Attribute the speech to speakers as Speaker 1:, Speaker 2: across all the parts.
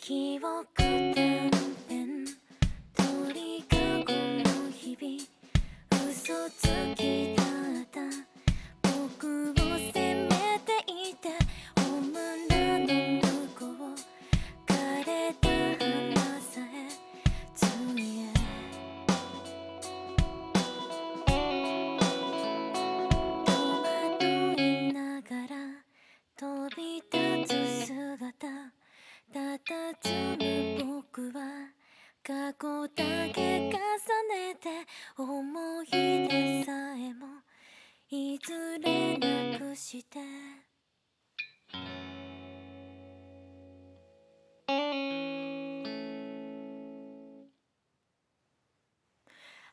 Speaker 1: 記憶断片鳥かごの日々嘘つきだった僕を責めていてお村の向こう枯れた花さえつえ戸惑いながら飛び立つ姿佇む僕は過去だけ重ねて思い出さえもいずれなくして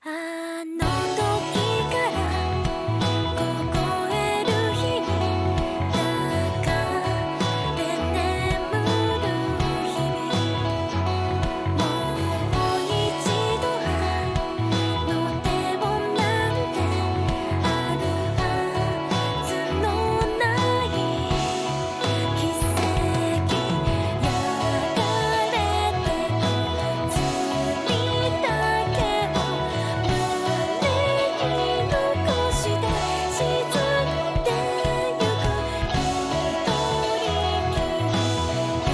Speaker 1: あの時から凍える日に流れ眠る日々もう一度あの手をなんてあるはずのない奇跡流れてく罪だけを胸に残して沈んでゆく一人きり夜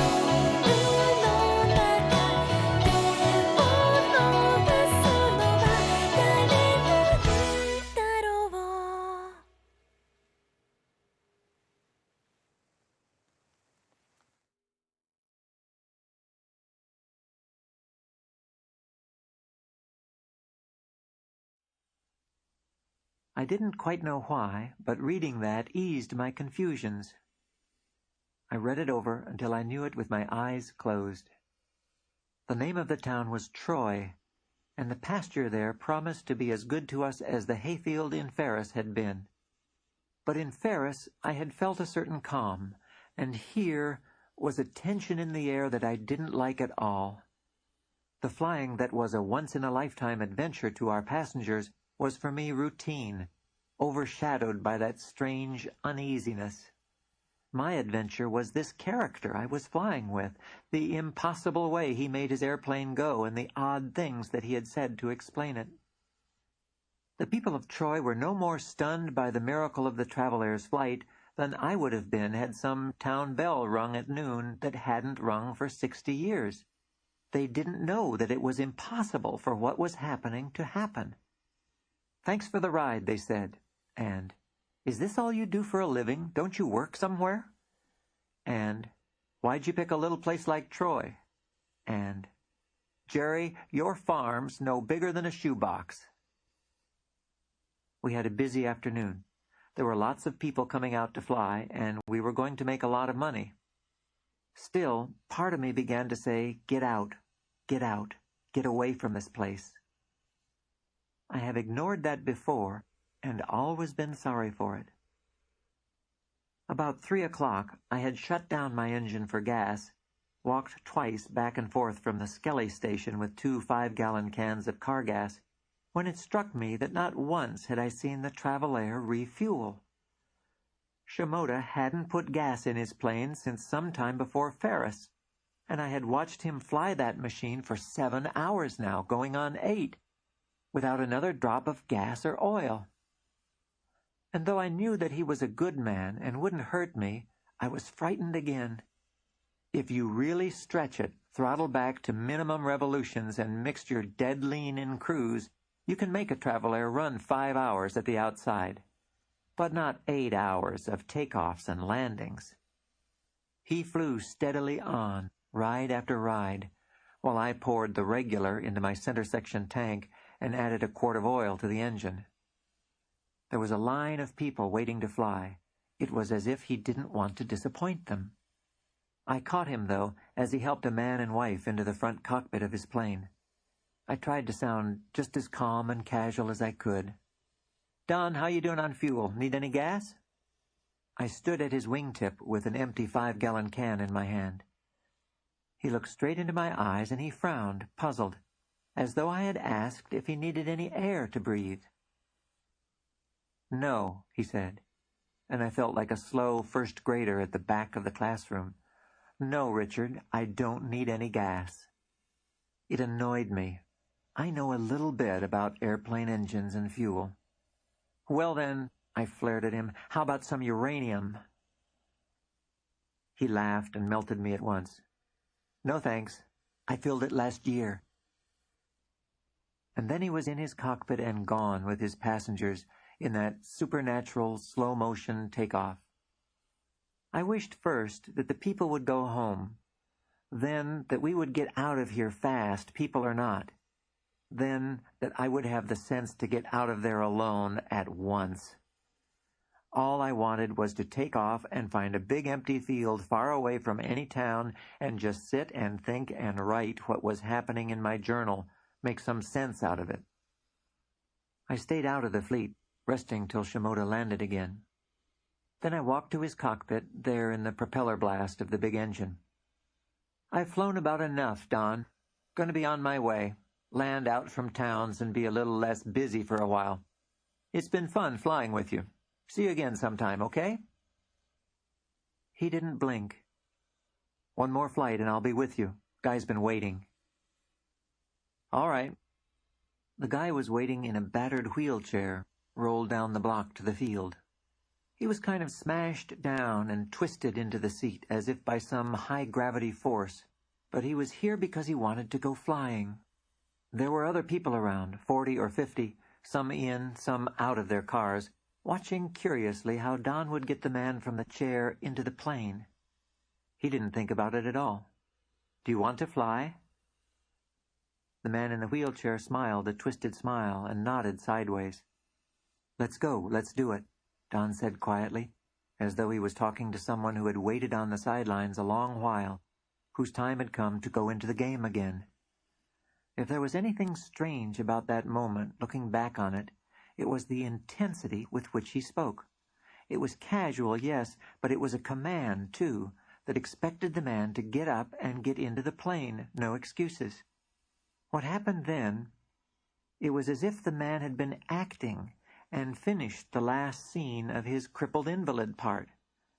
Speaker 1: の中手を伸ばすのは誰なんだろう
Speaker 2: I didn't quite know why, but reading that eased my confusions. I read it over until I knew it with my eyes closed. The name of the town was Troy, and the pasture there promised to be as good to us as the hayfield in Ferris had been. But in Ferris I had felt a certain calm, and here was a tension in the air that I didn't like at all. The flying that was a once-in-a-lifetime adventure to our passengers was for me routine, overshadowed by that strange uneasiness. My adventure was this character I was flying with, the impossible way he made his airplane go, and the odd things that he had said to explain it. The people of Troy were no more stunned by the miracle of the traveler's flight than I would have been had some town bell rung at noon that hadn't rung for 60 years. They didn't know that it was impossible for what was happening to happen. "Thanks for the ride," they said, and "Is this all you do for a living? Don't you work somewhere?" And "Why'd you pick a little place like Troy?" And "Jerry, your farm's no bigger than a shoebox." We had a busy afternoon. There were lots of people coming out to fly, and we were going to make a lot of money. Still, part of me began to say, get out, get away from this place. I have ignored that before, and always been sorry for it. About 3 o'clock, I had shut down my engine for gas, walked twice back and forth from the Skelly station with 2 5-gallon cans of car gas, when it struck me that not once had I seen the Travelair refuel. Shimoda hadn't put gas in his plane since some time before Ferris, and I had watched him fly that machine for 7 hours now, going on 8. Without another drop of gas or oil. And though I knew that he was a good man and wouldn't hurt me, I was frightened again. If you really stretch it, throttle back to minimum revolutions and mixture dead lean in cruise, you can make a Travelair run 5 hours at the outside, but not 8 hours of takeoffs and landings. He flew steadily on, ride after ride, while I poured the regular into my center section tank and added a quart of oil to the engine. There was a line of people waiting to fly. It was as if he didn't want to disappoint them. I caught him, though, as he helped a man and wife into the front cockpit of his plane. I tried to sound just as calm and casual as I could. "Don, how you doing on fuel? Need any gas?" I stood at his wingtip with an empty 5-gallon can in my hand. He looked straight into my eyes and he frowned, puzzled, as though I had asked if he needed any air to breathe. "No," he said, and I felt like a slow first grader at the back of the classroom. No, Richard, I don't need any gas. It annoyed me. I know a little bit about airplane engines and fuel. Well then, I flared at him, how about some uranium? He laughed and melted me at once. No thanks. I filled it last year. And then he was in his cockpit and gone with his passengers in that supernatural slow-motion takeoff. I wished first that the people would go home, then that we would get out of here fast, people or not, then that I would have the sense to get out of there alone at once. All I wanted was to take off and find a big empty field far away from any town and just sit and think and write what was happening in my journal, make some sense out of it. I stayed out of the fleet, resting till Shimoda landed again. Then I walked to his cockpit, there in the propeller blast of the big engine. I've flown about enough, Don. Going to be on my way. Land out from towns and be a little less busy for a while. It's been fun flying with you. See you again sometime, okay? He didn't blink. One more flight and I'll be with you. Guy's been waiting. All right. The guy was waiting in a battered wheelchair, rolled down the block to the field. He was kind of smashed down and twisted into the seat as if by some high-gravity force, but he was here because he wanted to go flying. There were other people around, 40 or 50, some in, some out of their cars, watching curiously how Don would get the man from the chair into the plane. He didn't think about it at all. Do you want to fly? The man in the wheelchair smiled a twisted smile and nodded sideways. Let's go, let's do it, Don said quietly, as though he was talking to someone who had waited on the sidelines a long while, whose time had come to go into the game again. If there was anything strange about that moment, looking back on it, it was the intensity with which he spoke. It was casual, yes, but it was a command, too, that expected the man to get up and get into the plane, no excuses. What happened then, it was as if the man had been acting and finished the last scene of his crippled invalid part.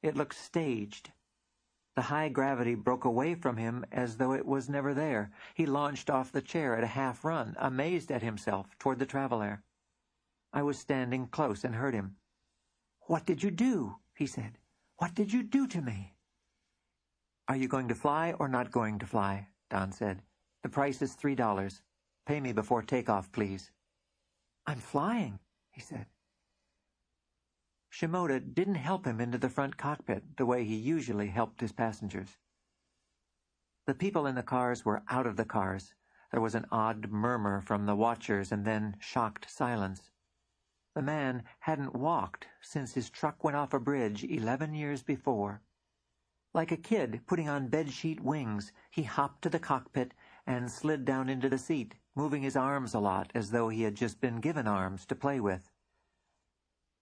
Speaker 2: It looked staged. The high gravity broke away from him as though it was never there. He launched off the chair at a half-run, amazed at himself, toward the traveler. I was standing close and heard him. "What did you do?" he said. "What did you do to me?" "Are you going to fly or not going to fly?" Don said. "The price is $3. Pay me before takeoff, please." "I'm flying," he said. Shimoda didn't help him into the front cockpit the way he usually helped his passengers. The people in the cars were out of the cars. There was an odd murmur from the watchers and then shocked silence. The man hadn't walked since his truck went off a bridge 11 years before. Like a kid putting on bedsheet wings, he hopped to the cockpit and slid down into the seat, moving his arms a lot as though he had just been given arms to play with.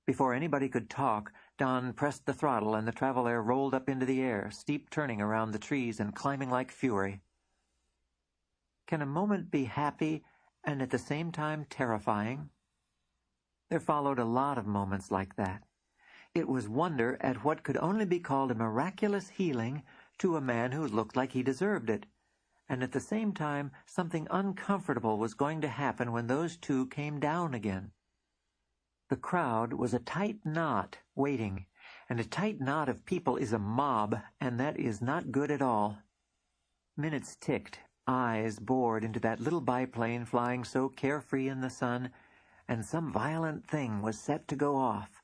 Speaker 2: Before anybody could talk, Don pressed the throttle and the traveler rolled up into the air, steep turning around the trees and climbing like fury. Can a moment be happy and at the same time terrifying? There followed a lot of moments like that. It was wonder at what could only be called a miraculous healing to a man who looked like he deserved it, and at the same time something uncomfortable was going to happen when those two came down again. The crowd was a tight knot waiting, and a tight knot of people is a mob, and that is not good at all. Minutes ticked, eyes bored into that little biplane flying so carefree in the sun, and some violent thing was set to go off.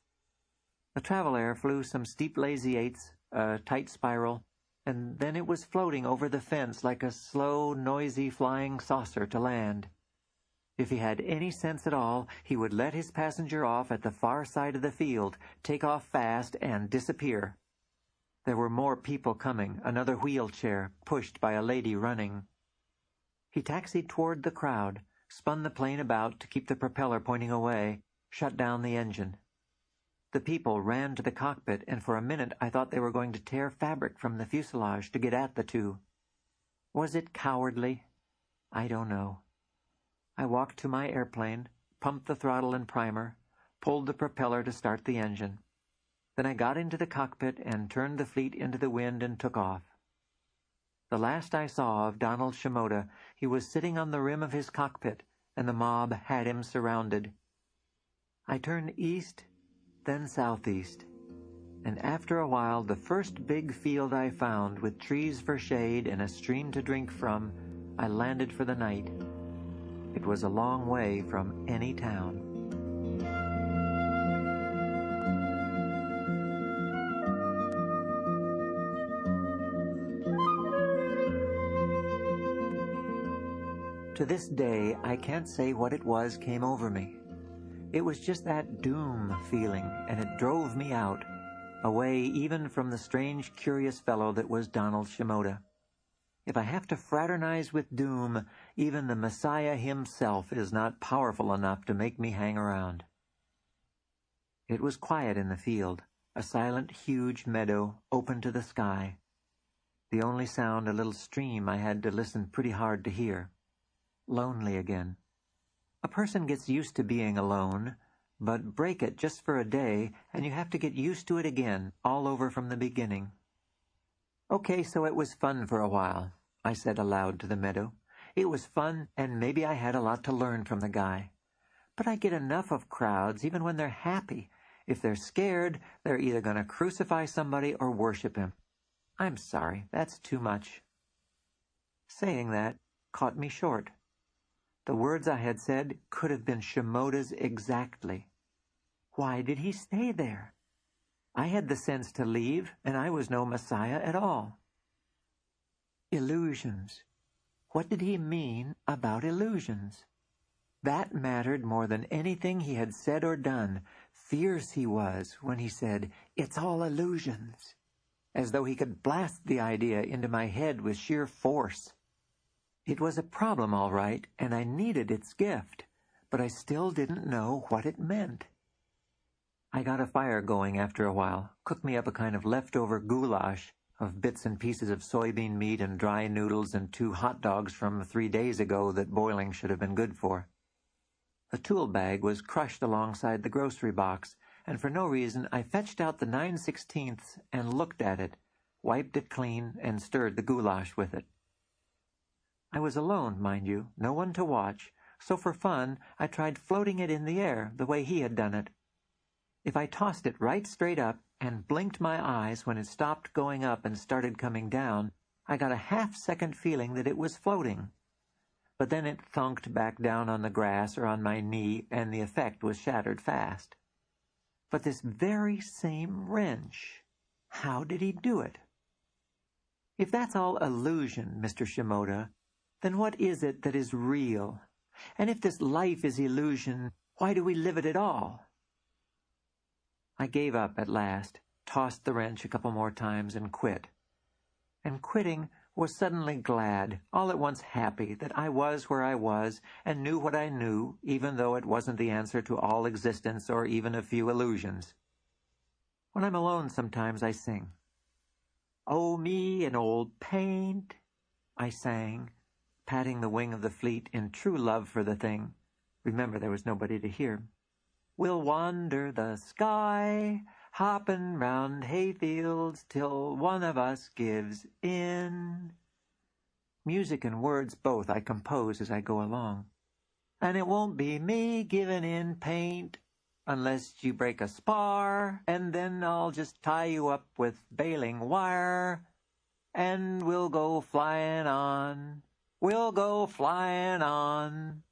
Speaker 2: The traveler flew some steep lazy-eights, a tight spiral, and then it was floating over the fence like a slow, noisy flying saucer to land. If he had any sense at all, he would let his passenger off at the far side of the field, take off fast, and disappear. There were more people coming, another wheelchair, pushed by a lady running. He taxied toward the crowd, spun the plane about to keep the propeller pointing away, shut down the engine. The people ran to the cockpit, and for a minute I thought they were going to tear fabric from the fuselage to get at the two. Was it cowardly? I don't know. I walked to my airplane, pumped the throttle and primer, pulled the propeller to start the engine. Then I got into the cockpit and turned the fleet into the wind and took off. The last I saw of Donald Shimoda, he was sitting on the rim of his cockpit, and the mob had him surrounded. I turned east, then southeast, and after a while the first big field I found with trees for shade and a stream to drink from, I landed for the night. It was a long way from any town. To this day, I can't say what it was came over me. It was just that doom feeling, and it drove me out, away even from the strange, curious fellow that was Donald Shimoda. If I have to fraternize with doom, even the Messiah himself is not powerful enough to make me hang around. It was quiet in the field, a silent, huge meadow open to the sky. The only sound a little stream I had to listen pretty hard to hear. Lonely again. A person gets used to being alone, but break it just for a day, and you have to get used to it again, all over from the beginning. Okay, so it was fun for a while, I said aloud to the meadow. It was fun, and maybe I had a lot to learn from the guy. But I get enough of crowds, even when they're happy. If they're scared, they're either going to crucify somebody or worship him. I'm sorry, that's too much. Saying that caught me short. The words I had said could have been Shimoda's exactly. Why did he stay there? I had the sense to leave, and I was no Messiah at all. Illusions. What did he mean about illusions? That mattered more than anything he had said or done. Fierce he was when he said, "It's all illusions," as though he could blast the idea into my head with sheer force. It was a problem, all right, and I needed its gift, but I still didn't know what it meant. I got a fire going after a while, cooked me up a kind of leftover goulash of bits and pieces of soybean meat and dry noodles and 2 hot dogs from 3 days ago that boiling should have been good for. The tool bag was crushed alongside the grocery box, and for no reason I fetched out the 9/16 and looked at it, wiped it clean, and stirred the goulash with it. I was alone, mind you, no one to watch, so for fun I tried floating it in the air the way he had done it. If I tossed it right straight up and blinked my eyes when it stopped going up and started coming down, I got a half-second feeling that it was floating. But then it thunked back down on the grass or on my knee, and the effect was shattered fast. But this very same wrench, how did he do it? If that's all illusion, Mr. Shimoda, then what is it that is real? And if this life is illusion, why do we live it at all? I gave up at last, tossed the wrench a couple more times, and quit. And quitting was suddenly glad, all at once happy, that I was where I was and knew what I knew, even though it wasn't the answer to all existence or even a few illusions. When I'm alone sometimes I sing. "Oh, me and old paint," I sang, patting the wing of the fleet in true love for the thing. Remember, there was nobody to hear. "We'll wander the sky, hoppin' round hayfields till one of us gives in." Music and words both I compose as I go along. "And it won't be me giving in, paint, unless you break a spar, and then I'll just tie you up with baling wire, and we'll go flying on. We'll go flying on."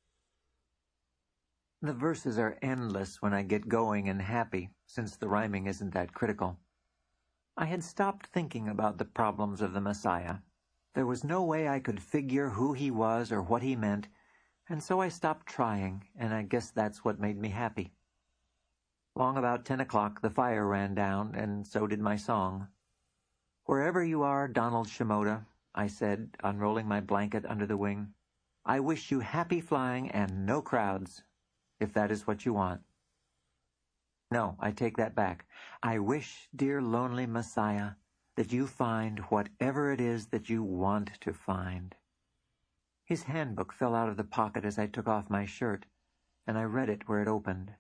Speaker 2: The verses are endless when I get going and happy, since the rhyming isn't that critical. I had stopped thinking about the problems of the Messiah. There was no way I could figure who he was or what he meant, and so I stopped trying, and I guess that's what made me happy. Long about 10 o'clock the fire ran down, and so did my song. "Wherever you are, Donald Shimoda," I said, unrolling my blanket under the wing, "I wish you happy flying and no crowds, if that is what you want. No, I take that back. I wish, dear lonely Messiah, that you find whatever it is that you want to find." His handbook fell out of the pocket as I took off my shirt, and I read it where it opened.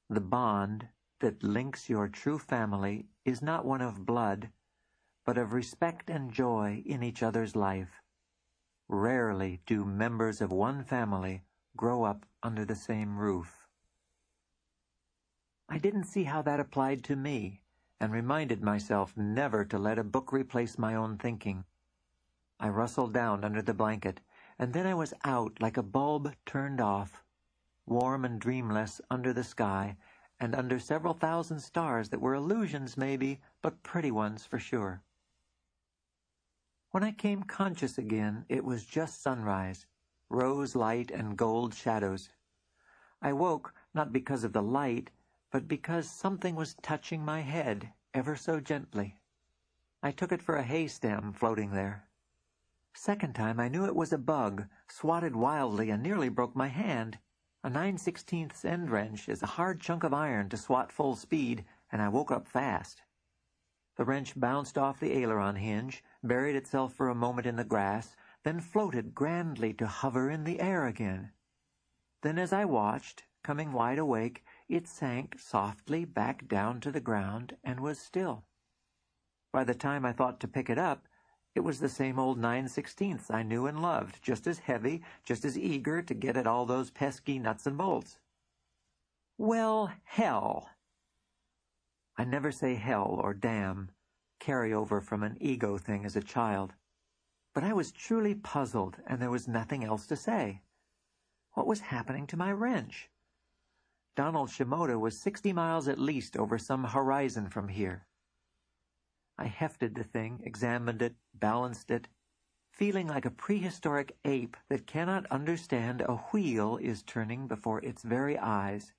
Speaker 2: "The bond that links your true family is not one of blood, but of respect and joy in each other's life. Rarely do members of one family grow up under the same roof. I didn't see how that applied to me, and reminded myself never to let a book replace my own thinking. I rustled down under the blanket, and then I was out like a bulb turned off, warm and dreamless under the sky, and under several thousand stars that were illusions maybe, but pretty ones for sure. When I came conscious again, it was just sunrise, rose light and gold shadows. I woke not because of the light, but because something was touching my head ever so gently. I took it for a hay stem floating there. Second time I knew it was a bug, swatted wildly and nearly broke my hand. A 9/16 end wrench is a hard chunk of iron to swat full speed, and I woke up fast. The wrench bounced off the aileron hinge, buried itself for a moment in the grass, then floated grandly to hover in the air again. Then as I watched, coming wide awake, it sank softly back down to the ground and was still. By the time I thought to pick it up, it was the same old 9/16 I knew and loved, just as heavy, just as eager to get at all those pesky nuts and bolts. Well, hell! I never say hell or damn, carry over from an ego thing as a child. But I was truly puzzled, and there was nothing else to say. What was happening to my wrench? Donald Shimoda was 60 miles at least over some horizon from here. I hefted the thing, examined it, balanced it, feeling like a prehistoric ape that cannot understand a wheel is turning before its very eyes.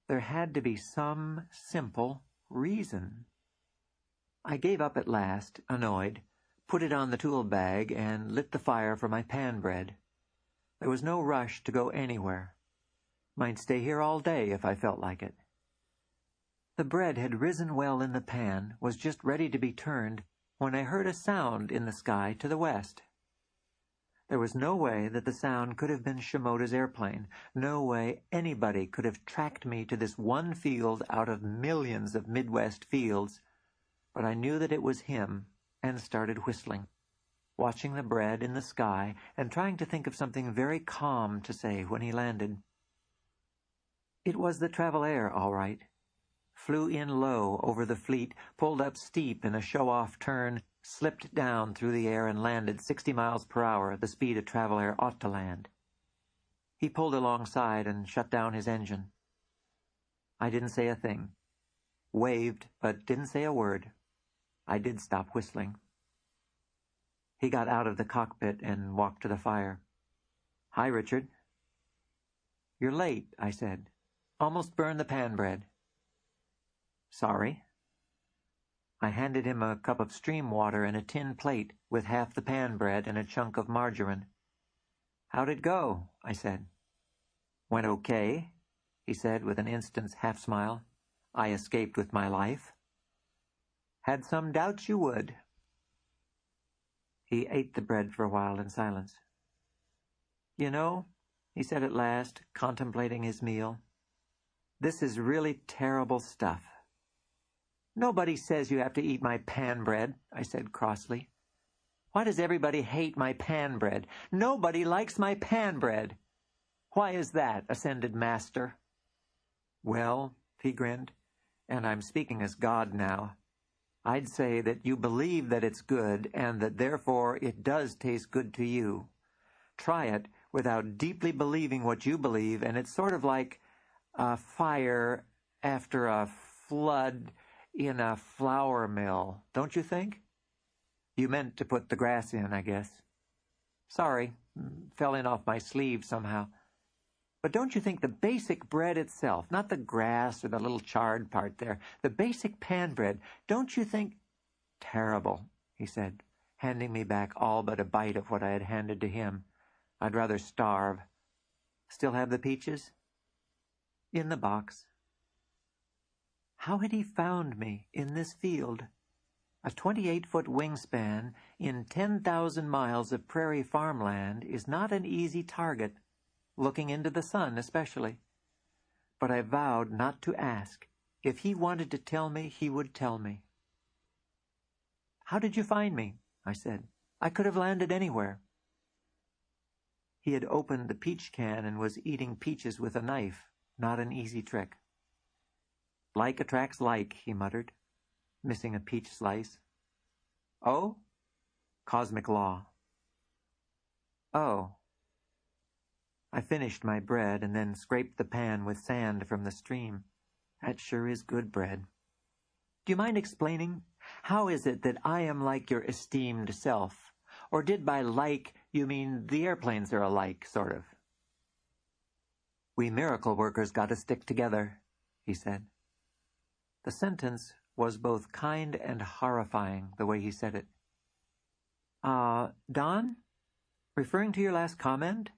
Speaker 2: There had to be some simple reason. I gave up at last, annoyed, put it on the tool bag, and lit the fire for my pan bread. There was no rush to go anywhere. Might stay here all day if I felt like it. The bread had risen well in the pan, was just ready to be turned, when I heard a sound in the sky to the west. There was no way that the sound could have been Shimoda's airplane, no way anybody could have tracked me to this one field out of millions of Midwest fields, but I knew that it was him, and started whistling, watching the bread in the sky and trying to think of something very calm to say when he landed. It was the Travel-Air, all right. Flew in low over the fleet, pulled up steep in a show-off turn, slipped down through the air and landed 60 miles per hour, the speed a Travel-Air ought to land. He pulled alongside and shut down his engine. I didn't say a thing. Waved, but didn't say a word. I did stop whistling. He got out of the cockpit and walked to the fire. "Hi, Richard." "You're late," I said. "Almost burned the pan bread." "Sorry." I handed him a cup of stream water and a tin plate with half the pan bread and a chunk of margarine. "How'd it go?" I said. "Went okay," he said with an instant's half-smile. "I escaped with my life." "Had some doubts you would." He ate the bread for a while in silence. "You know," he said at last, contemplating his meal, "this is really terrible stuff." "Nobody says you have to eat my pan bread," I said crossly. "Why does everybody hate my pan bread? Nobody likes my pan bread." "Why is that?" ascended Master. "Well," he grinned, "and I'm speaking as God now, I'd say that you believe that it's good and that therefore it does taste good to you. Try it without deeply believing what you believe, and it's sort of like a fire after a flood in a flour mill, don't you think? You meant to put the grass in, I guess. Sorry, fell in off my sleeve somehow. But don't you think the basic bread itself, not the grass or the little charred part there, the basic pan bread, don't you think—" "Terrible," he said, handing me back all but a bite of what I had handed to him. "I'd rather starve. Still have the peaches?" "In the box." How had he found me in this field? A 28-foot wingspan in 10,000 miles of prairie farmland is not an easy target, looking into the sun especially. But I vowed not to ask. If he wanted to tell me, he would tell me. "How did you find me?" I said. "I could have landed anywhere." He had opened the peach can and was eating peaches with a knife, not an easy trick. "Like attracts like," he muttered, missing a peach slice. "Oh? Cosmic law." "Oh." I finished my bread and then scraped the pan with sand from the stream. That sure is good bread. "Do you mind explaining? How is it that I am like your esteemed self? Or did by like you mean the airplanes are alike, sort of?" "We miracle workers got to stick together," he said. The sentence was both kind and horrifying, the way he said it. Don? Referring to your last comment?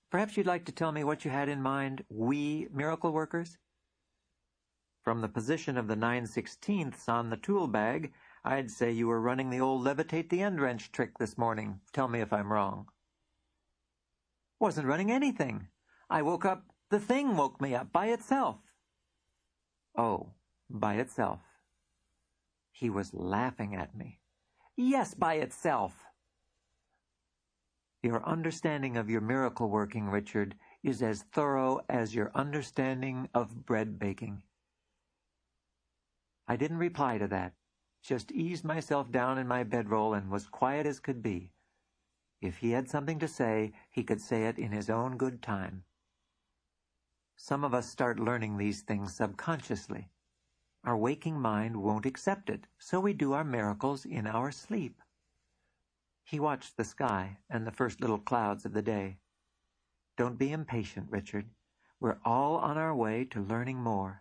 Speaker 2: Perhaps you'd like to tell me what you had in mind, we miracle workers?" "From the position of the 9/16ths on the tool bag, I'd say you were running the old levitate the end wrench trick this morning. Tell me if I'm wrong." "Wasn't running anything. I woke up, the thing woke me up by itself." "Oh, by itself." He was laughing at me. "Yes, by itself." "Your understanding of your miracle working, Richard, is as thorough as your understanding of bread baking." I didn't reply to that, just eased myself down in my bedroll and was quiet as could be. If he had something to say, he could say it in his own good time. Some of us start learning these things subconsciously. Our waking mind won't accept it, so we do our miracles in our sleep. He watched the sky and the first little clouds of the day. "Don't be impatient, Richard. We're all on our way to learning more.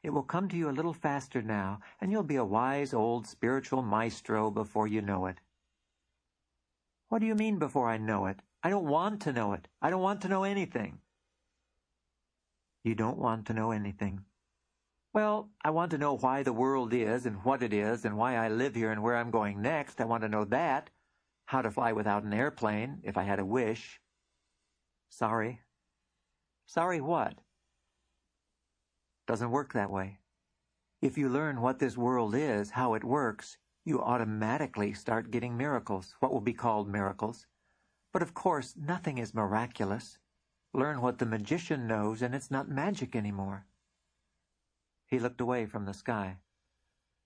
Speaker 2: It will come to you a little faster now, and you'll be a wise old spiritual maestro before you know it." "What do you mean before I know it? I don't want to know it. I don't want to know anything." "You don't want to know anything." "Well, I want to know why the world is and what it is and why I live here and where I'm going next. I want to know that. How to fly without an airplane, if I had a wish." "Sorry." "Sorry what?" "Doesn't work that way. If you learn what this world is, how it works, you automatically start getting miracles, what will be called miracles. But of course, nothing is miraculous. Learn what the magician knows and it's not magic anymore." He looked away from the sky.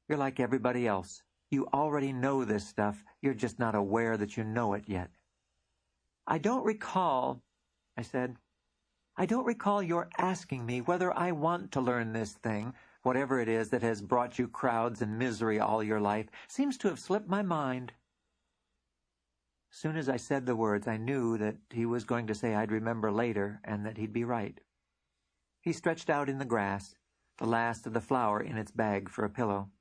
Speaker 2: "You're like everybody else. You already know this stuff. You're just not aware that you know it yet." "I don't recall," I said. "I don't recall your asking me whether I want to learn this thing, whatever it is that has brought you crowds and misery all your life. Seems to have slipped my mind." Soon as I said the words, I knew that he was going to say I'd remember later and that he'd be right. He stretched out in the grass, the last of the flour in its bag for a pillow.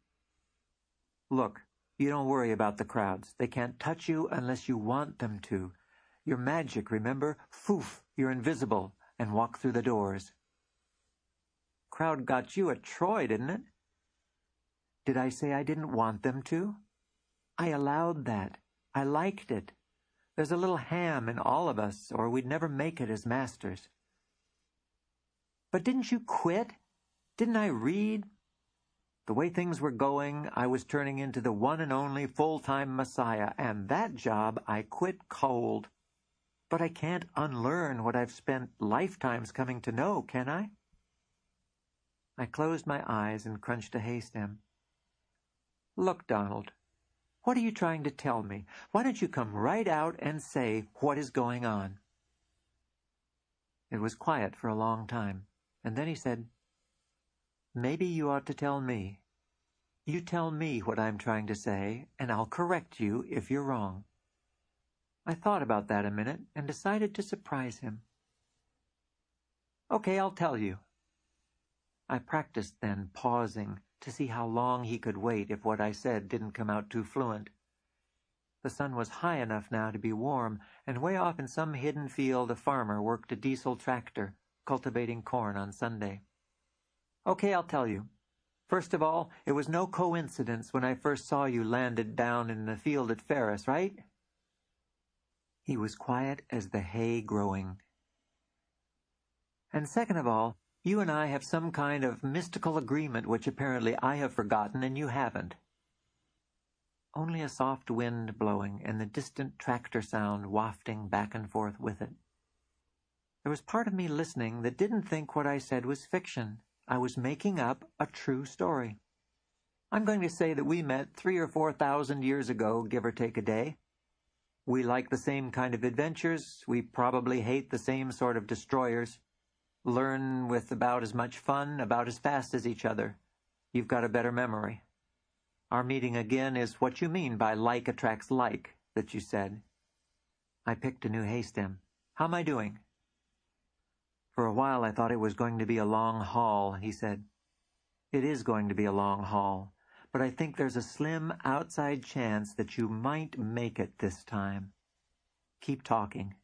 Speaker 2: "Look, you don't worry about the crowds. They can't touch you unless you want them to. You're magic, remember? Foof, you're invisible, and walk through the doors." "Crowd got you at Troy, didn't it?" "Did I say I didn't want them to? I allowed that. I liked it. There's a little ham in all of us, or we'd never make it as masters." "But didn't you quit? Didn't I read? The way things were going, I was turning into the one and only full-time Messiah, and that job I quit cold. But I can't unlearn what I've spent lifetimes coming to know, can I?" I closed my eyes and crunched a hay stem. "Look, Donald, what are you trying to tell me? Why don't you come right out and say what is going on?" It was quiet for a long time, and then he said, "Maybe you ought to tell me. You tell me what I'm trying to say, and I'll correct you if you're wrong." I thought about that a minute and decided to surprise him. "Okay, I'll tell you." I practiced then, pausing, to see how long he could wait if what I said didn't come out too fluent. The sun was high enough now to be warm, and way off in some hidden field a farmer worked a diesel tractor, cultivating corn on Sunday. "Okay, I'll tell you. First of all, it was no coincidence when I first saw you landed down in the field at Ferris, right?" He was quiet as the hay growing. "And second of all, you and I have some kind of mystical agreement which apparently I have forgotten and you haven't." only a soft wind blowing and the distant tractor sound wafting back and forth with it. There was part of me listening that didn't think what I said was fiction. I was making up a true story. I'm going to say that we met 3,000 or 4,000 years ago, give or take a day. We like the same kind of adventures. We probably hate the same sort of destroyers. Learn with about as much fun, about as fast as each other. You've got a better memory. Our meeting again is what you mean by like attracts like, that you said. I picked a new hay stem. How am I doing? For a while I thought it was going to be a long haul, he said. It is going to be a long haul, but I think there's a slim outside chance that you might make it this time. Keep talking.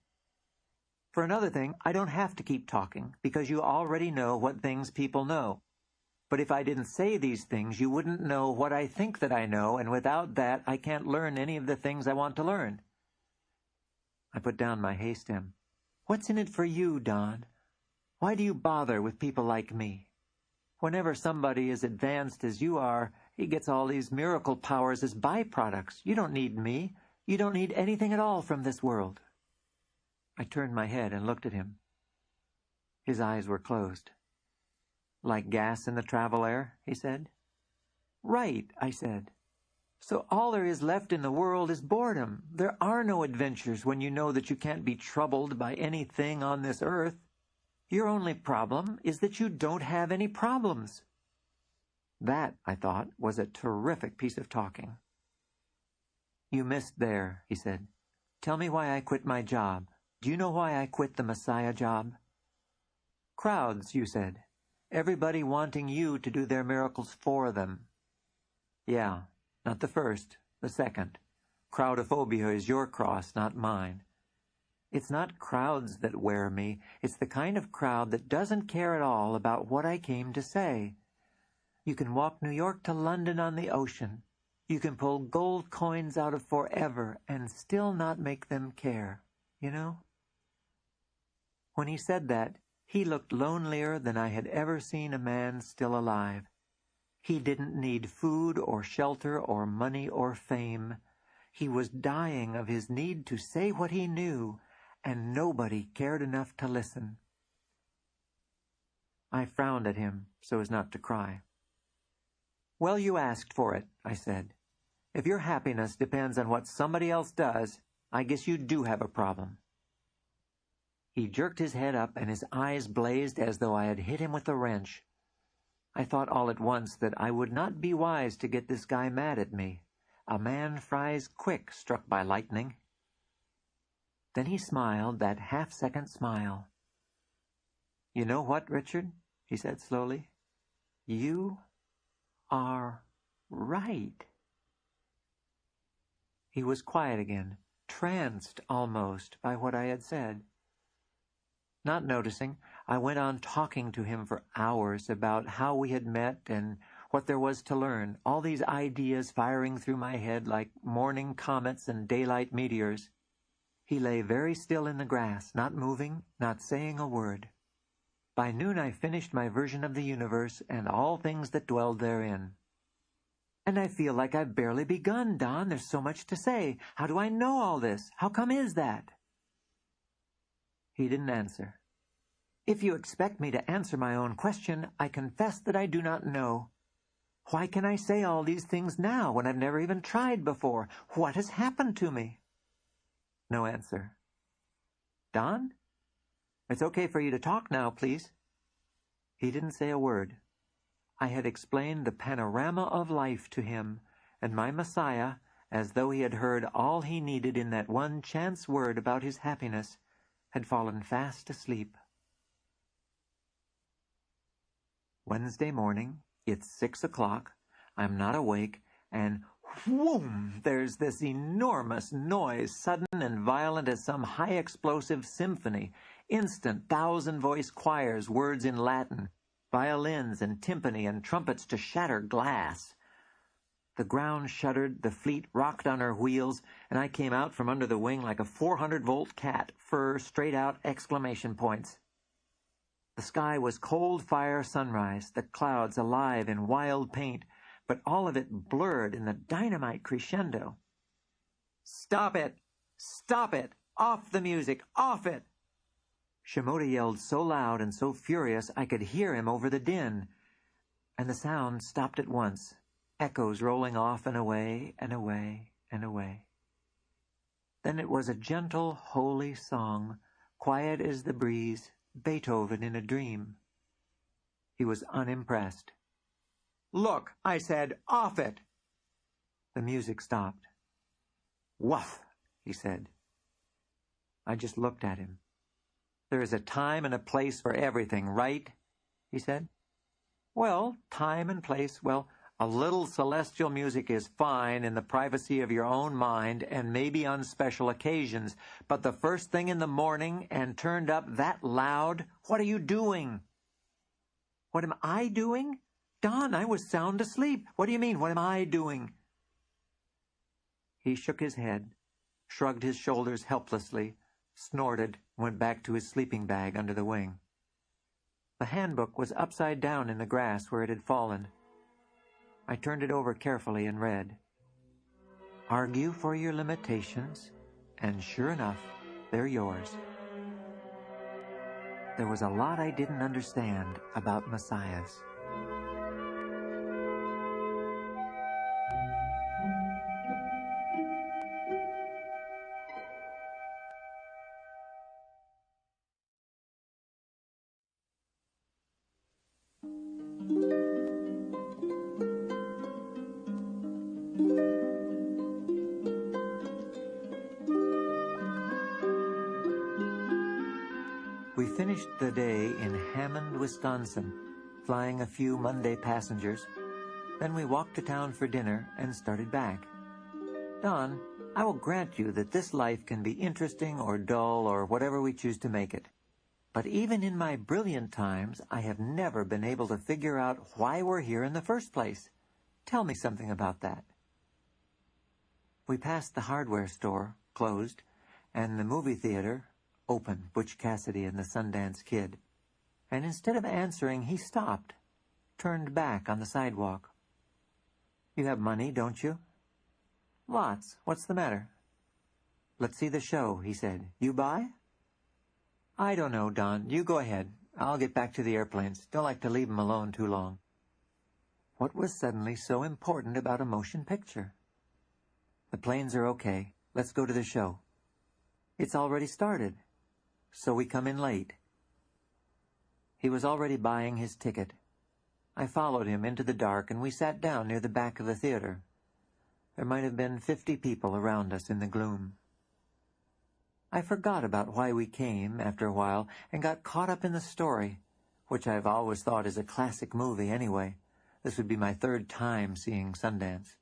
Speaker 2: For another thing, I don't have to keep talking, because you already know what things people know. But if I didn't say these things, you wouldn't know what I think that I know, and without that, I can't learn any of the things I want to learn. I put down my hay stem. What's in it for you, Don? Why do you bother with people like me? Whenever somebody as advanced as you are, he gets all these miracle powers as byproducts. You don't need me. You don't need anything at all from this world. I turned my head and looked at him. His eyes were closed. Like gas in the travel air, he said. Right, I said. So all there is left in the world is boredom. There are no adventures when you know that you can't be troubled by anything on this earth. Your only problem is that you don't have any problems. That, I thought, was a terrific piece of talking. You missed there, he said. Tell me why I quit my job. Do you know why I quit the Messiah job? Crowds, you said. Everybody wanting you to do their miracles for them. Yeah, not the first, the second. Crowdophobia is your cross, not mine. It's not crowds that wear me. It's the kind of crowd that doesn't care at all about what I came to say. You can walk New York to London on the ocean. You can pull gold coins out of forever and still not make them care, you know? When he said that, he looked lonelier than I had ever seen a man still alive. He didn't need food or shelter or money or fame. He was dying of his need to say what he knew, and nobody cared enough to listen. I frowned at him so as not to cry. Well, you asked for it, I said. If your happiness depends on what somebody else does, I guess you do have a problem. He jerked his head up and his eyes blazed as though I had hit him with a wrench. I thought all at once that I would not be wise to get this guy mad at me. A man fries quick struck by lightning. Then he smiled, that half-second smile. You know what, Richard? He said slowly. You are right. He was quiet again, tranced almost by what I had said. Not noticing, I went on talking to him for hours about how we had met and what there was to learn, all these ideas firing through my head like morning comets and daylight meteors. He lay very still in the grass, not moving, not saying a word. By noon I finished my version of the universe and all things that dwelled therein. And I feel like I've barely begun, Don. There's so much to say. How do I know all this? How come is that? He didn't answer. If you expect me to answer my own question, I confess that I do not know. Why can I say all these things now when I've never even tried before? What has happened to me? No answer. Don? It's okay for you to talk now, please. He didn't say a word. I had explained the panorama of life to him, and my Messiah, as though he had heard all he needed in that one chance word about his happiness, had fallen fast asleep. Wednesday morning, it's 6 o'clock, I'm not awake, and whoom, there's this enormous noise, sudden and violent as some high-explosive symphony, instant thousand-voice choirs, words in Latin, violins and timpani and trumpets to shatter glass. The ground shuddered, the fleet rocked on her wheels, and I came out from under the wing like a 400-volt cat, fur straight out, exclamation points. The sky was cold fire sunrise, the clouds alive in wild paint, but all of it blurred in the dynamite crescendo. "Stop it! Stop it! Off the music! Off it!" Shimoda yelled so loud and so furious I could hear him over the din, and the sound stopped at once, echoes rolling off and away and away and away. Then it was a gentle, holy song, quiet as the breeze, Beethoven in a dream. He was unimpressed. "Look," I said, "off it!" The music stopped. "Woof," he said. I just looked at him. "There is a time and a place for everything, right?" he said. "Well, time and place, well, a little celestial music is fine in the privacy of your own mind and maybe on special occasions, but the first thing in the morning and turned up that loud, what are you doing?" "What am I doing? Don, I was sound asleep. What do you mean, what am I doing?" He shook his head, shrugged his shoulders helplessly, snorted, went back to his sleeping bag under the wing. The handbook was upside down in the grass where it had fallen. I turned it over carefully and read, "Argue for your limitations, and sure enough, they're yours." There was a lot I didn't understand about messiahs. We finished the day in Hammond, Wisconsin, flying a few Monday passengers. Then we walked to town for dinner and started back. Don, I will grant you that this life can be interesting or dull or whatever we choose to make it. But even in my brilliant times, I have never been able to figure out why we're here in the first place. Tell me something about that. We passed the hardware store, closed, and the movie theater, open, Butch Cassidy and the Sundance Kid. And instead of answering, he stopped, turned back on the sidewalk. "You have money, don't you?" "Lots. What's the matter?" "Let's see the show," he said. "You buy?" "I don't know, Don. You go ahead. I'll get back to the airplanes. Don't like to leave 'em alone too long." What was suddenly so important about a motion picture? "The planes are okay. Let's go to the show." "It's already started." "So we come in late." He was already buying his ticket. I followed him into the dark, and we sat down near the back of the theater. There might have been 50 people around us in the gloom. I forgot about why we came after a while and got caught up in the story, which I've always thought is a classic movie anyway. This would be my third time seeing Sundance.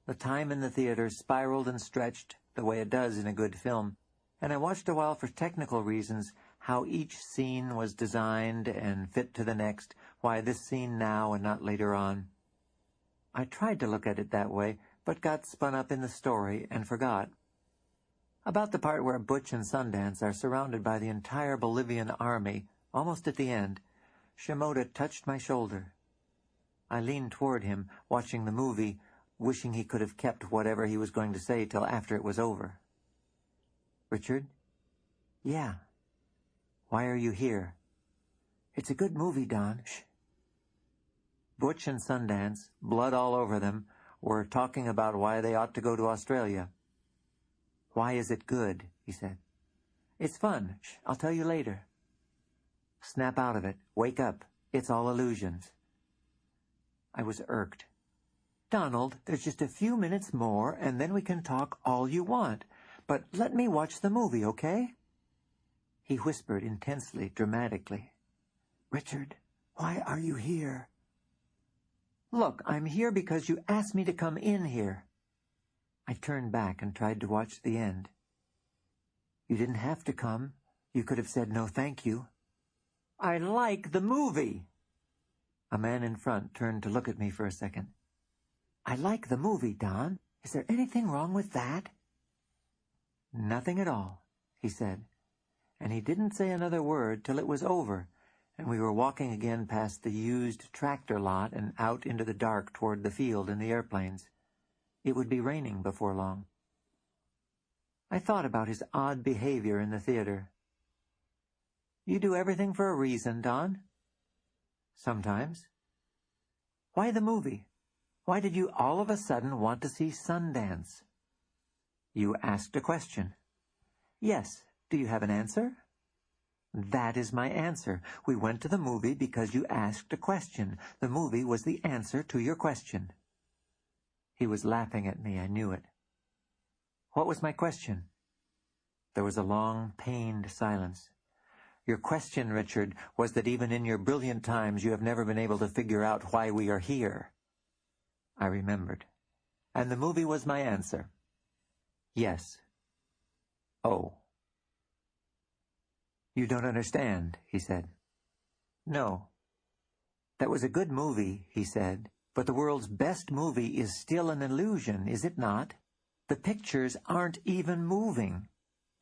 Speaker 2: The time in the theater spiraled and stretched the way it does in a good film, and I watched a while for technical reasons, how each scene was designed and fit to the next, why this scene now and not later on. I tried to look at it that way, but got spun up in the story and forgot. About the part where Butch and Sundance are surrounded by the entire Bolivian army, almost at the end, Shimoda touched my shoulder. I leaned toward him, watching the movie, wishing he could have kept whatever he was going to say till after it was over. "Richard?" "Yeah." "Why are you here?" "It's a good movie, Don." "Shh." Butch and Sundance, blood all over them, were talking about why they ought to go to Australia. "Why is it good?" he said. "It's fun. Shh, I'll tell you later." "Snap out of it. Wake up. It's all illusions." I was irked. "Donald, there's just a few minutes more, and then we can talk all you want. But let me watch the movie, okay?" He whispered intensely, dramatically. "Richard, why are you here?" "Look, I'm here because you asked me to come in here." I turned back and tried to watch the end. "You didn't have to come. You could have said no thank you." "I like the movie." A man in front turned to look at me for a second. "I like the movie, Don. Is there anything wrong with that?" "Nothing at all," he said, and he didn't say another word till it was over, and we were walking again past the used tractor lot and out into the dark toward the field and the airplanes. It would be raining before long. I thought about his odd behavior in the theater. You do everything for a reason, Don? Sometimes. Why the movie? Why did you all of a sudden want to see Sundance? You asked a question. Yes. Do you have an answer? That is my answer. We went to the movie because you asked a question. The movie was the answer to your question. He was laughing at me. I knew it. What was my question? There was a long, pained silence. Your question, Richard, was that even in your brilliant times you have never been able to figure out why we are here. I remembered. And the movie was my answer. Yes. Oh. You don't understand, he said. No. That was a good movie, he said, but the world's best movie is still an illusion, is it not? The pictures aren't even moving.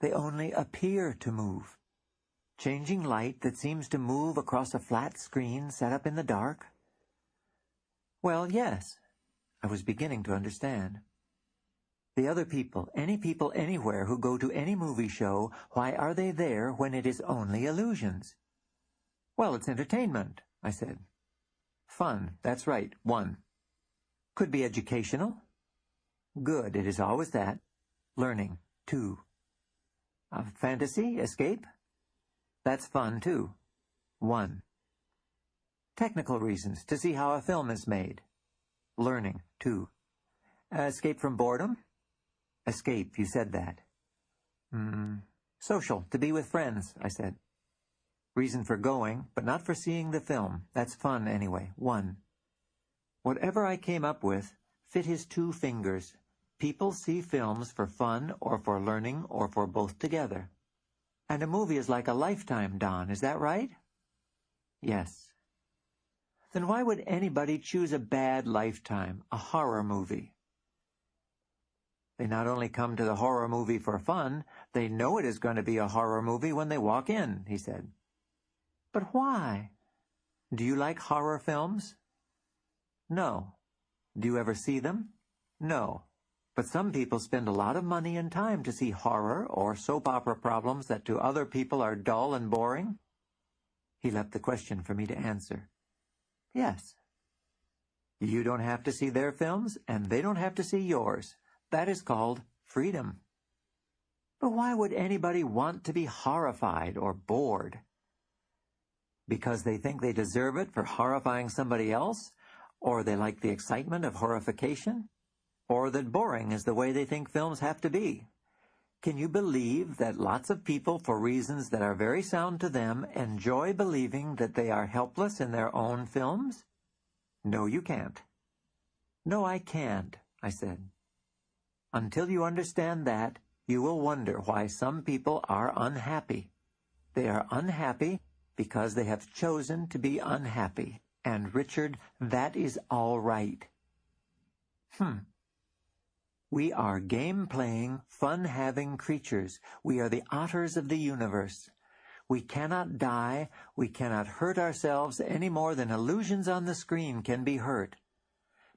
Speaker 2: They only appear to move. Changing light that seems to move across a flat screen set up in the dark? Well, yes. I was beginning to understand. The other people anywhere who go to any movie show, why are they there when it is only illusions? Well, it's entertainment, I said. Fun, that's right, 1. Could be educational. Good, it is always that. Learning, 2. Fantasy, escape. That's fun, too. 1. Technical reasons, to see how a film is made. Learning, 2. Escape from boredom. Escape, you said that. Social, to be with friends, I said. Reason for going, but not for seeing the film. That's fun anyway. 1. Whatever I came up with fit his 2 fingers. People see films for fun or for learning or for both together. And a movie is like a lifetime, Don, is that right? Yes. Then why would anybody choose a bad lifetime, a horror movie? They not only come to the horror movie for fun, they know it is going to be a horror movie when they walk in, he said. But why? Do you like horror films? No. Do you ever see them? No. But some people spend a lot of money and time to see horror or soap opera problems that to other people are dull and boring. He left the question for me to answer. Yes. You don't have to see their films, and they don't have to see yours. That is called freedom. But why would anybody want to be horrified or bored? Because they think they deserve it for horrifying somebody else? Or they like the excitement of horrification? Or that boring is the way they think films have to be? Can you believe that lots of people, for reasons that are very sound to them, enjoy believing that they are helpless in their own films? No, you can't. No, I can't, I said. Until you understand that, you will wonder why some people are unhappy. They are unhappy because they have chosen to be unhappy. And, Richard, that is all right. We are game-playing, fun-having creatures. We are the otters of the universe. We cannot die, we cannot hurt ourselves any more than illusions on the screen can be hurt.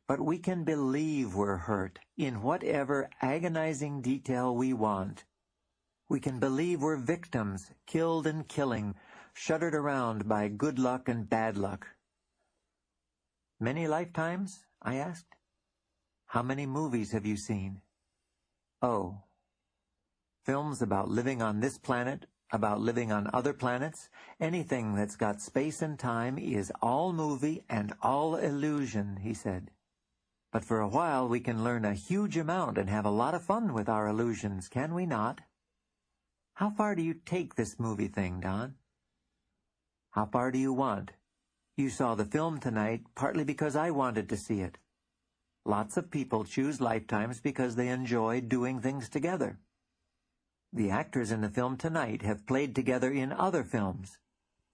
Speaker 2: But we can believe we're hurt in whatever agonizing detail we want. We can believe we're victims, killed and killing, shuddered around by good luck and bad luck. Many lifetimes? I asked. How many movies have you seen? Oh. Films about living on this planet, about living on other planets, anything that's got space and time is all movie and all illusion, he said. But for a while we can learn a huge amount and have a lot of fun with our illusions, can we not? How far do you take this movie thing, Don? How far do you want? You saw the film tonight partly because I wanted to see it. Lots of people choose lifetimes because they enjoy doing things together. The actors in the film tonight have played together in other films.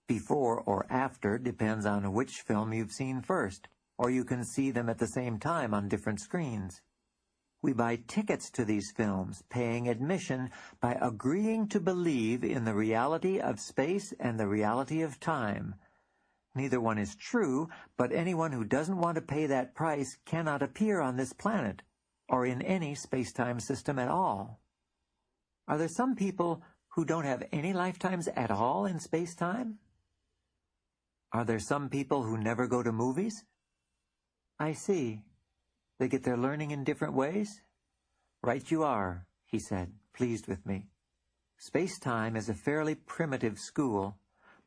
Speaker 2: Before or after depends on which film you've seen first, or you can see them at the same time on different screens. We buy tickets to these films, paying admission by agreeing to believe in the reality of space and the reality of time, Neither one is true, but anyone who doesn't want to pay that price cannot appear on this planet, or in any space-time system at all. Are there some people who don't have any lifetimes at all in space-time? Are there some people who never go to movies? I see. They get their learning in different ways? Right you are, he said, pleased with me. Space-time is a fairly primitive school,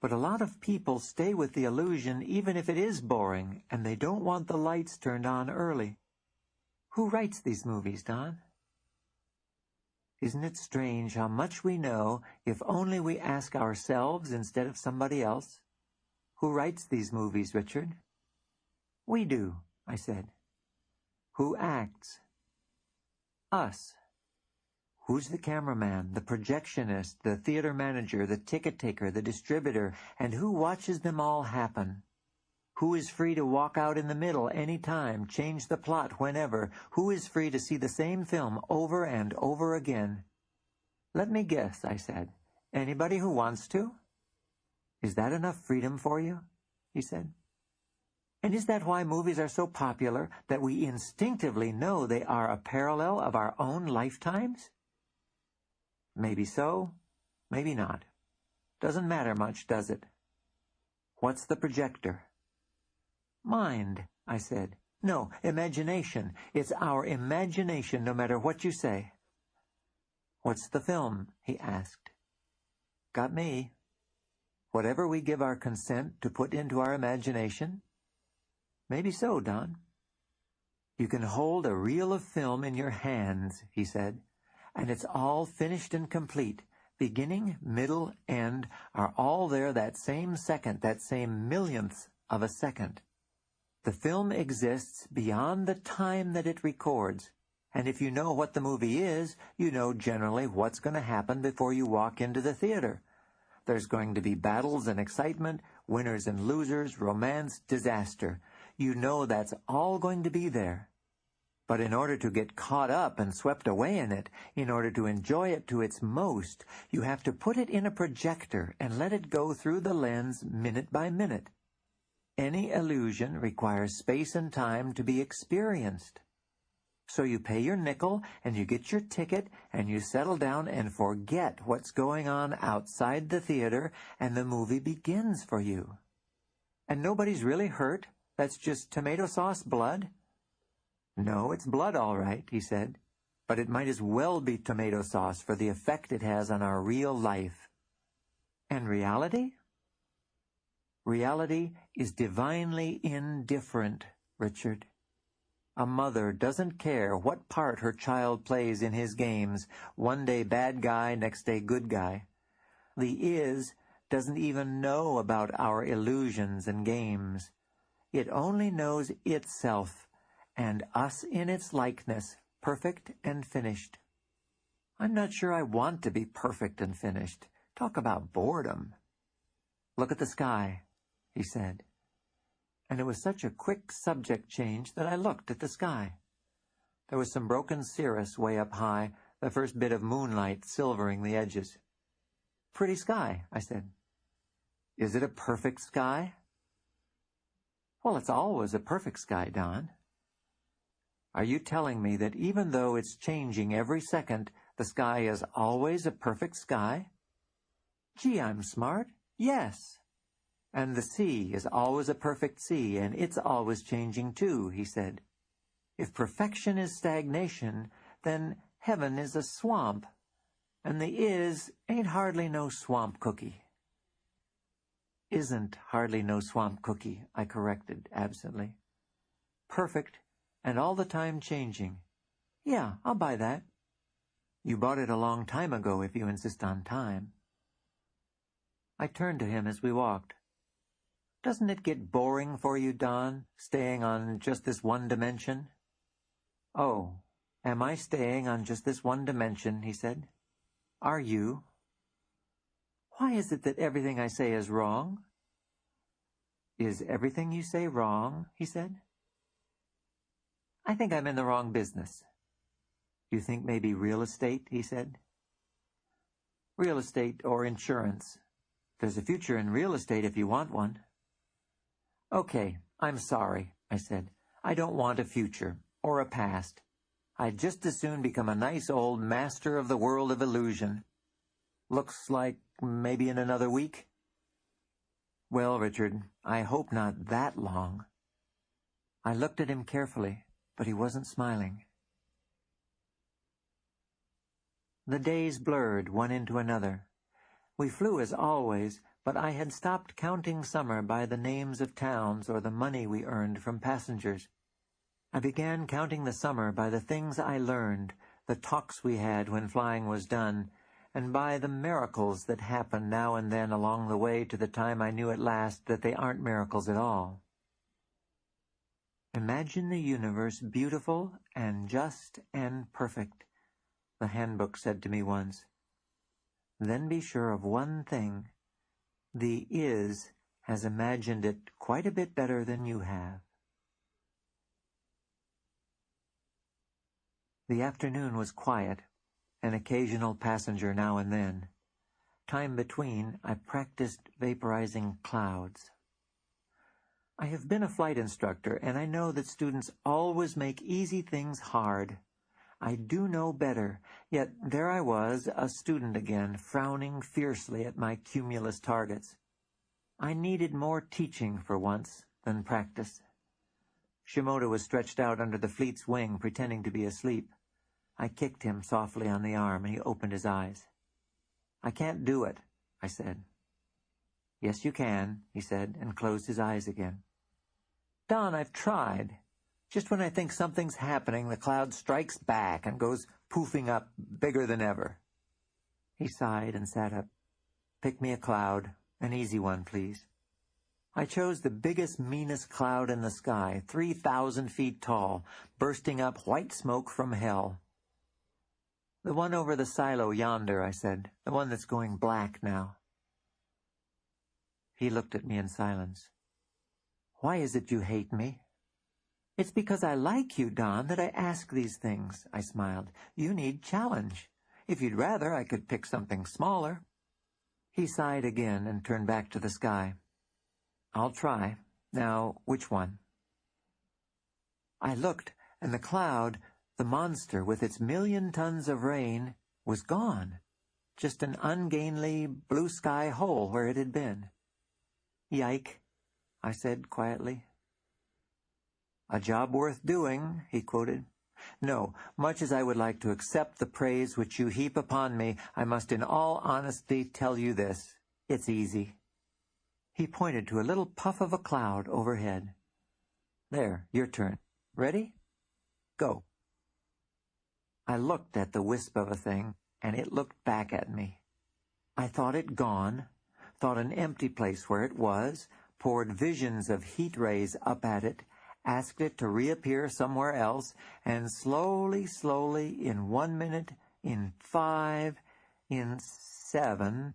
Speaker 2: but a lot of people stay with the illusion even if it is boring, and they don't want the lights turned on early. Who writes these movies, Don? Isn't it strange how much we know if only we ask ourselves instead of somebody else? Who writes these movies, Richard? We do, I said. Who acts? Us. Who's the cameraman, the projectionist, the theater manager, the ticket taker, the distributor, and who watches them all happen? Who is free to walk out in the middle any time, change the plot whenever? Who is free to see the same film over and over again? Let me guess, I said. Anybody who wants to? Is that enough freedom for you? He said. And is that why movies are so popular, that we instinctively know they are a parallel of our own lifetimes? Maybe so, maybe not. Doesn't matter much, does it? What's the projector? Mind, I said. No, imagination. It's our imagination, no matter what you say. What's the film? He asked. Got me. Whatever we give our consent to put into our imagination? Maybe so, Don. You can hold a reel of film in your hands, he said, and it's all finished and complete. Beginning, middle, end are all there that same second, that same millionth of a second. The film exists beyond the time that it records, and if you know what the movie is, you know generally what's going to happen before you walk into the theater. There's going to be battles and excitement, winners and losers, romance, disaster. You know that's all going to be there. But in order to get caught up and swept away in it, in order to enjoy it to its most, you have to put it in a projector and let it go through the lens minute by minute. Any illusion requires space and time to be experienced. So you pay your nickel and you get your ticket and you settle down and forget what's going on outside the theater, and the movie begins for you. And nobody's really hurt. That's just tomato sauce blood. No, it's blood all right, he said, but it might as well be tomato sauce for the effect it has on our real life. And reality? Reality is divinely indifferent, Richard. A mother doesn't care what part her child plays in his games, one day bad guy, next day good guy. The is doesn't even know about our illusions and games. It only knows itself, and us in its likeness, perfect and finished. I'm not sure I want to be perfect and finished. Talk about boredom. Look at the sky, he said. And it was such a quick subject change that I looked at the sky. There was some broken cirrus way up high, the first bit of moonlight silvering the edges. Pretty sky, I said. Is it a perfect sky? Well, it's always a perfect sky, Don. Are you telling me that even though it's changing every second, the sky is always a perfect sky? Gee, I'm smart. Yes. And the sea is always a perfect sea, and it's always changing too, he said. If perfection is stagnation, then heaven is a swamp, and the is ain't hardly no swamp cookie. Isn't hardly no swamp cookie, I corrected absently. Perfect, and all the time changing. Yeah, I'll buy that. You bought it a long time ago, if you insist on time. I turned to him as we walked. Doesn't it get boring for you, Don, staying on just this one dimension? Oh, am I staying on just this one dimension, he said. Are you? Why is it that everything I say is wrong? Is everything you say wrong, he said. I think I'm in the wrong business. You think maybe real estate, he said. Real estate or insurance. There's a future in real estate if you want one. "Okay, I'm sorry," I said. "I don't want a future or a past. I'd just as soon become a nice old master of the world of illusion. Looks like maybe in another week." "Well, Richard, I hope not that long." I looked at him carefully, but he wasn't smiling. The days blurred one into another. We flew as always, but I had stopped counting summer by the names of towns or the money we earned from passengers. I began counting the summer by the things I learned, the talks we had when flying was done, and by the miracles that happened now and then along the way to the time I knew at last that they aren't miracles at all. "Imagine the universe beautiful and just and perfect," the handbook said to me once. "Then be sure of one thing. The Is has imagined it quite a bit better than you have." The afternoon was quiet, an occasional passenger now and then. Time between, I practiced vaporizing clouds. I have been a flight instructor, and I know that students always make easy things hard. I do know better, yet there I was, a student again, frowning fiercely at my cumulus targets. I needed more teaching for once than practice. Shimoda was stretched out under the fleet's wing, pretending to be asleep. I kicked him softly on the arm, and he opened his eyes. "I can't do it," I said. "Yes, you can," he said, and closed his eyes again. "Don, I've tried. Just when I think something's happening, the cloud strikes back and goes poofing up bigger than ever." He sighed and sat up. "Pick me a cloud, an easy one, please." I chose the biggest, meanest cloud in the sky, 3,000 feet tall, bursting up white smoke from hell. "The one over the silo yonder," I said, "the one that's going black now." He looked at me in silence. "Why is it you hate me?" "It's because I like you, Don, that I ask these things," I smiled. "You need challenge. If you'd rather, I could pick something smaller." He sighed again and turned back to the sky. "I'll try. Now, which one?" I looked, and the cloud, the monster with its 1,000,000 tons of rain, was gone. Just an ungainly blue sky hole where it had been. "Yike," I said quietly. "A job worth doing," he quoted. "No, much as I would like to accept the praise which you heap upon me, I must in all honesty tell you this. It's easy." He pointed to a little puff of a cloud overhead. "There, your turn. Ready? Go." I looked at the wisp of a thing, and it looked back at me. I thought it gone, thought an empty place where it was, poured visions of heat rays up at it, asked it to reappear somewhere else, and slowly, in 1 minute, in 5, in 7,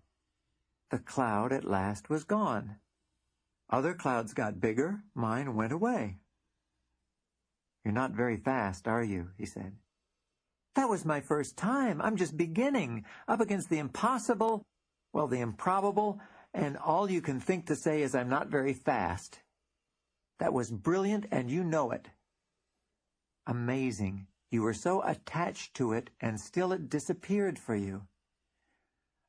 Speaker 2: the cloud at last was gone. Other clouds got bigger, mine went away. "You're not very fast, are you?" he said. "That was my first time. I'm just beginning, up against the impossible, well, the improbable, and all you can think to say is I'm not very fast. That was brilliant, and you know it." "Amazing. You were so attached to it, and still it disappeared for you."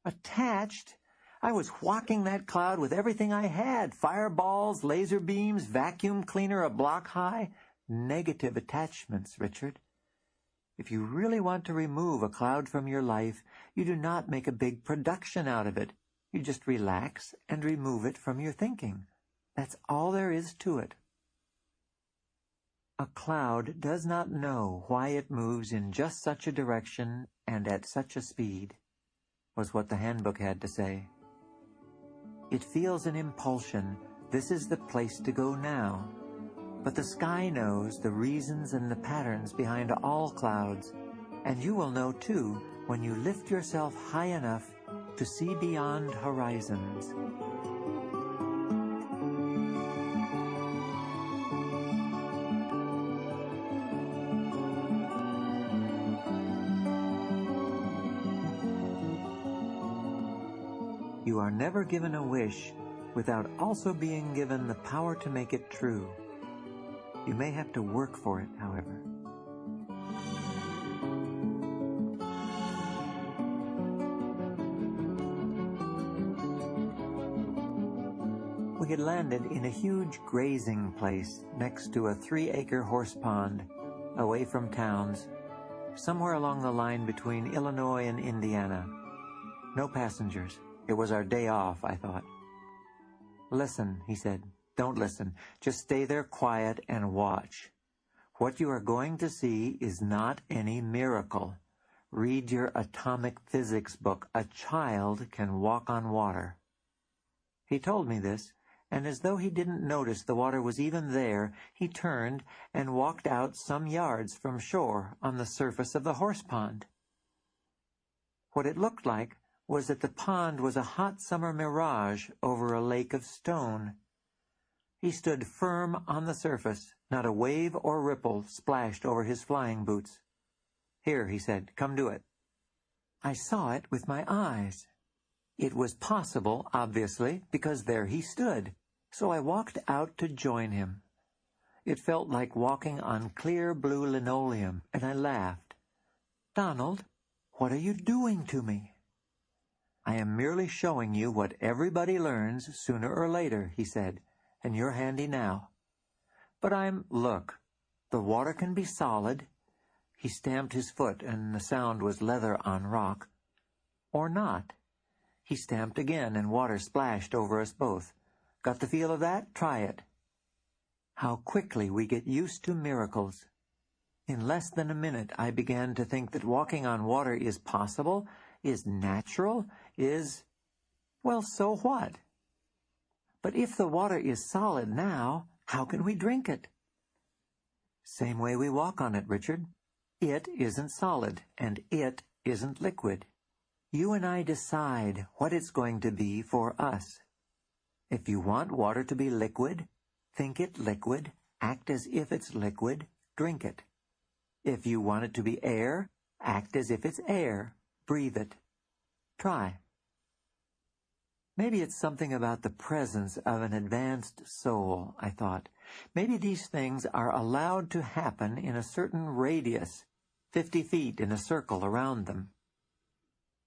Speaker 2: "Attached? I was whacking that cloud with everything I had, fireballs, laser beams, vacuum cleaner a block high. Negative attachments, Richard. If you really want to remove a cloud from your life, you do not make a big production out of it. You just relax and remove it from your thinking. That's all there is to it. A cloud does not know why it moves in just such a direction and at such a speed, was what the handbook had to say. It feels an impulsion. This is the place to go now. But the sky knows the reasons and the patterns behind all clouds, and you will know too when you lift yourself high enough to see beyond horizons. You are never given a wish, without also being given the power to make it true. You may have to work for it, however. We had landed in a huge grazing place next to a 3-acre horse pond, away from towns, somewhere along the line between Illinois and Indiana. No passengers. It was our day off, I thought. "Listen," he said. "Don't listen. Just stay there quiet and watch. What you are going to see is not any miracle. Read your atomic physics book. A child can walk on water." He told me this, and as though he didn't notice the water was even there, he turned and walked out some yards from shore on the surface of the horse pond. What it looked like was that the pond was a hot summer mirage over a lake of stone. He stood firm on the surface. Not a wave or ripple splashed over his flying boots. "Here," he said, "come do it." I saw it with my eyes. It was possible, obviously, because there he stood. So I walked out to join him. It felt like walking on clear blue linoleum, and I laughed. "Donald, what are you doing to me?" "I am merely showing you what everybody learns sooner or later," he said, "and you're handy now. But look, the water can be solid." He stamped his foot, and the sound was leather on rock. "Or not." He stamped again, and water splashed over us both. "Got the feel of that? Try it." How quickly we get used to miracles. In less than a minute, I began to think that walking on water is possible, is natural, well, so what? But if the water is solid now, how can we drink it? Same way we walk on it, Richard. It isn't solid, and it isn't liquid. You and I decide what it's going to be for us. If you want water to be liquid, think it liquid, act as if it's liquid, drink it. If you want it to be air, act as if it's air, breathe it. Try. Maybe it's something about the presence of an advanced soul, I thought. Maybe these things are allowed to happen in a certain radius, 50 feet in a circle around them.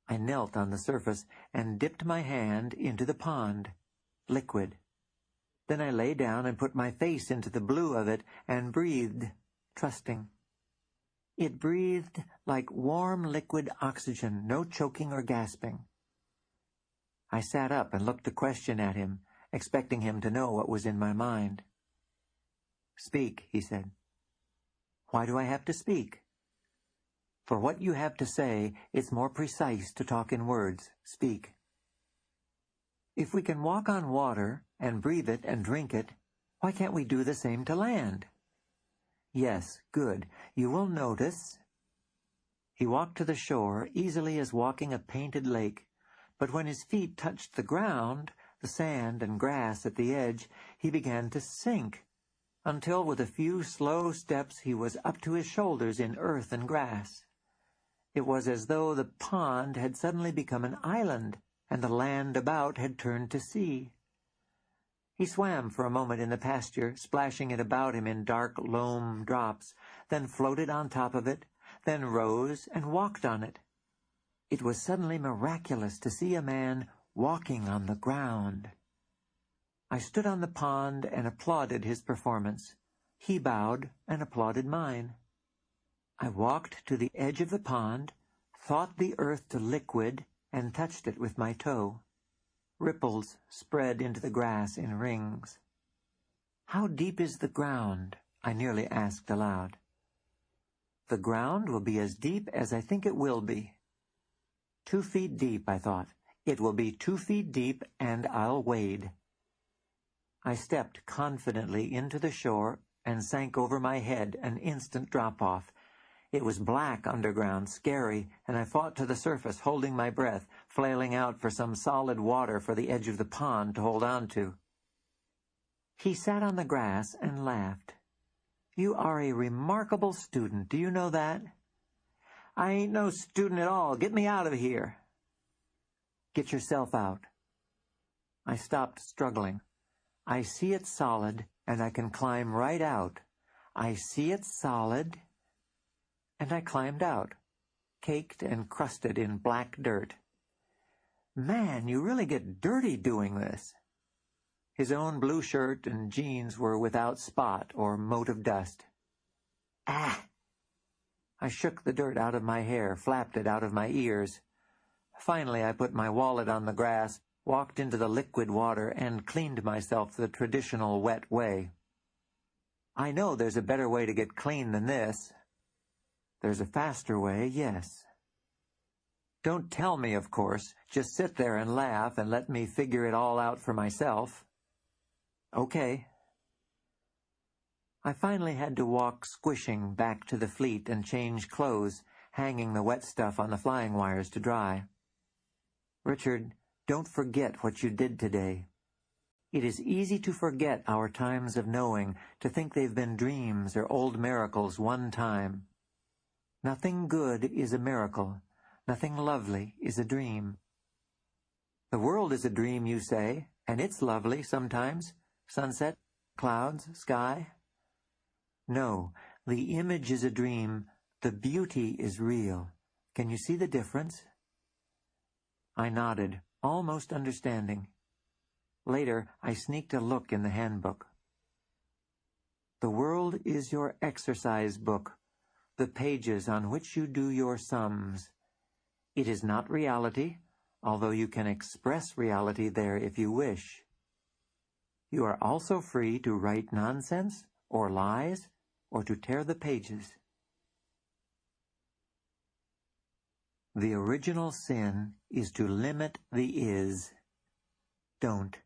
Speaker 2: I knelt on the surface and dipped my hand into the pond. Liquid. Then I lay down and put my face into the blue of it and breathed, trusting. It breathed like warm liquid oxygen, no choking or gasping. I sat up and looked a question at him, expecting him to know what was in my mind. "Speak," he said. "Why do I have to speak?" "For what you have to say, it's more precise to talk in words. Speak." If we can walk on water and breathe it and drink it, why can't we do the same to land? Yes, good. You will notice. He walked to the shore, easily as walking a painted lake, but when his feet touched the ground, the sand and grass at the edge, he began to sink, until with a few slow steps he was up to his shoulders in earth and grass. It was as though the pond had suddenly become an island, and the land about had turned to sea. He swam for a moment in the pasture, splashing it about him in dark loam drops, then floated on top of it, then rose and walked on it. It was suddenly miraculous to see a man walking on the ground. I stood on the pond and applauded his performance. He bowed and applauded mine. I walked to the edge of the pond, thought the earth to liquid, and touched it with my toe. Ripples spread into the grass in rings. "How deep is the ground?" I nearly asked aloud. "The ground will be as deep as I think it will be." 2 feet deep, I thought. It will be 2 feet deep, and I'll wade. I stepped confidently into the shore and sank over my head, an instant drop-off. It was black underground, scary, and I fought to the surface, holding my breath, flailing out for some solid water for the edge of the pond to hold on to. He sat on the grass and laughed. "You are a remarkable student. Do you know that?" "I ain't no student at all. Get me out of here." "Get yourself out." I stopped struggling. I see it solid, and I can climb right out. I see it solid, and I climbed out, caked and crusted in black dirt. Man, you really get dirty doing this. His own blue shirt and jeans were without spot or mote of dust. Ah! I shook the dirt out of my hair, flapped it out of my ears. Finally, I put my wallet on the grass, walked into the liquid water, and cleaned myself the traditional wet way. I know there's a better way to get clean than this. There's a faster way, yes. Don't tell me, of course. Just sit there and laugh and let me figure it all out for myself. Okay. I finally had to walk squishing back to the fleet and change clothes, hanging the wet stuff on the flying wires to dry. Richard, don't forget what you did today. It is easy to forget our times of knowing, to think they've been dreams or old miracles one time. Nothing good is a miracle. Nothing lovely is a dream. The world is a dream, you say, and it's lovely sometimes. Sunset, clouds, sky. No, the image is a dream. The beauty is real. Can you see the difference? I nodded, almost understanding. Later, I sneaked a look in the handbook. The world is your exercise book, the pages on which you do your sums. It is not reality, although you can express reality there if you wish. You are also free to write nonsense, or lies, or to tear the pages. The original sin is to limit the is. Don't.